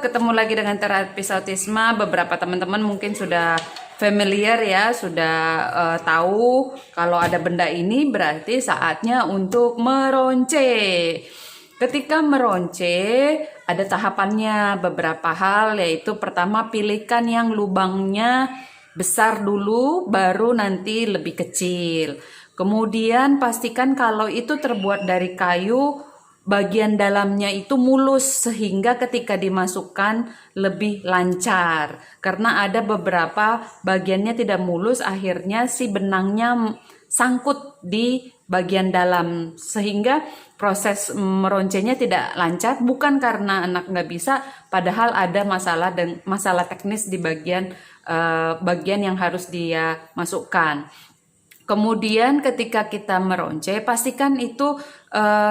ketemu lagi dengan terapis autisma. Beberapa teman-teman mungkin sudah familiar ya, sudah tahu kalau ada benda ini berarti saatnya untuk meronce. Ketika meronce, ada tahapannya beberapa hal, yaitu pertama pilihkan yang lubangnya besar dulu, baru nanti lebih kecil. Kemudian pastikan kalau itu terbuat dari kayu, bagian dalamnya itu mulus sehingga ketika dimasukkan lebih lancar. Karena ada beberapa bagiannya tidak mulus, akhirnya si benangnya sangkut di bagian dalam sehingga proses meroncenya tidak lancar, bukan karena anak nggak bisa, padahal ada masalah teknis di bagian yang harus dia masukkan. Kemudian ketika kita meronce, pastikan itu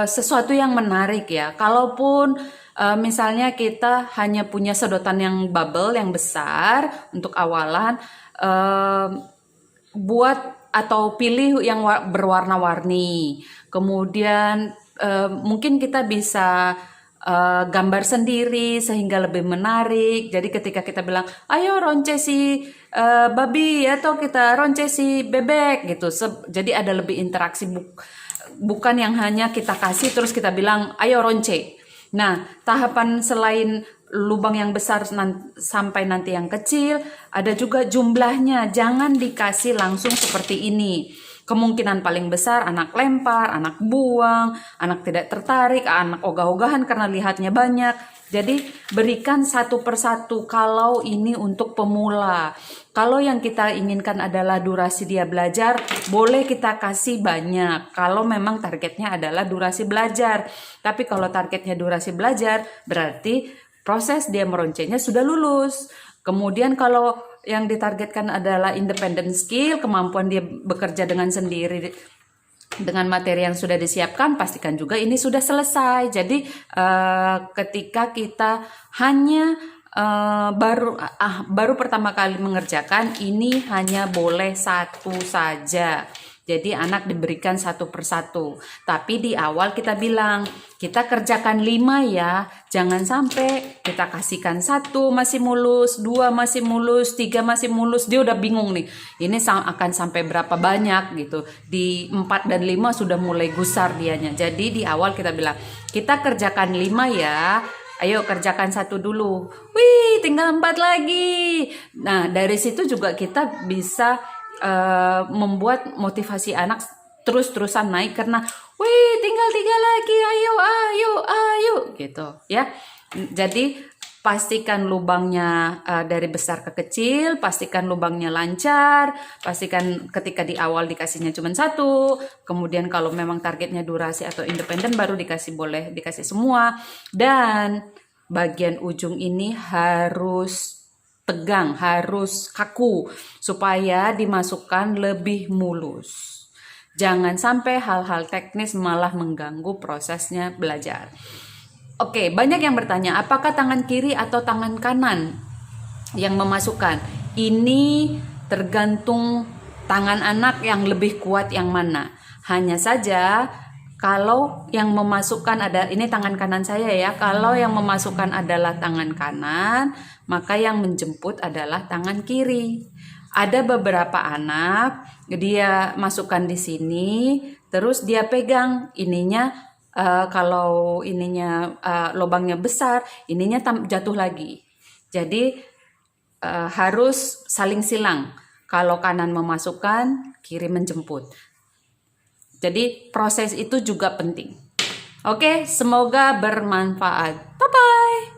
sesuatu yang menarik ya. Kalaupun misalnya kita hanya punya sedotan yang bubble yang besar untuk awalan, buat atau pilih yang berwarna-warni. Kemudian mungkin kita bisa gambar sendiri sehingga lebih menarik. Jadi ketika kita bilang, ayo ronce si babi atau kita ronce si bebek gitu. Jadi ada lebih interaksi, bukan yang hanya kita kasih terus kita bilang, ayo ronce. Nah, tahapan selain lubang yang besar sampai nanti yang kecil, ada juga jumlahnya. Jangan dikasih langsung seperti ini. Kemungkinan paling besar anak lempar, anak buang, anak tidak tertarik, anak ogah-ogahan karena lihatnya banyak. Jadi berikan satu persatu kalau ini untuk pemula. Kalau yang kita inginkan adalah durasi dia belajar, boleh kita kasih banyak. Kalau memang targetnya adalah durasi belajar. Tapi kalau targetnya durasi belajar, berarti proses dia meroncenya sudah lulus. Kemudian kalau yang ditargetkan adalah independent skill, kemampuan dia bekerja dengan sendiri dengan materi yang sudah disiapkan, pastikan juga ini sudah selesai. Jadi ketika kita hanya baru pertama kali mengerjakan, ini hanya boleh satu saja. Jadi anak diberikan satu persatu. Tapi di awal kita bilang, kita kerjakan 5 ya. Jangan sampai kita kasihkan 1 masih mulus, 2 masih mulus, 3 masih mulus. Dia udah bingung nih. Ini akan sampai berapa banyak gitu. Di 4 dan 5 sudah mulai gusar dianya. Jadi di awal kita bilang, kita kerjakan 5 ya. Ayo kerjakan 1 dulu. Wih, tinggal 4 lagi. Nah, dari situ juga kita bisa membuat motivasi anak terus-terusan naik karena wih tinggal 3 lagi, ayo gitu ya. Jadi pastikan lubangnya dari besar ke kecil, pastikan lubangnya lancar, pastikan ketika di awal dikasihnya cuma 1, kemudian kalau memang targetnya durasi atau independen baru boleh dikasih semua, dan bagian ujung ini harus tegang, harus kaku supaya dimasukkan lebih mulus. Jangan sampai hal-hal teknis malah mengganggu prosesnya belajar. Oke, banyak yang bertanya, apakah tangan kiri atau tangan kanan yang memasukkan? Ini tergantung tangan anak yang lebih kuat yang mana. Hanya saja kalau yang memasukkan ini tangan kanan saya ya. Kalau yang memasukkan adalah tangan kanan, maka yang menjemput adalah tangan kiri. Ada beberapa anak dia masukkan di sini, terus dia pegang ininya. Kalau ininya lubangnya besar, ininya jatuh lagi. Jadi harus saling silang. Kalau kanan memasukkan, kiri menjemput. Jadi proses itu juga penting. Oke, semoga bermanfaat. Bye-bye.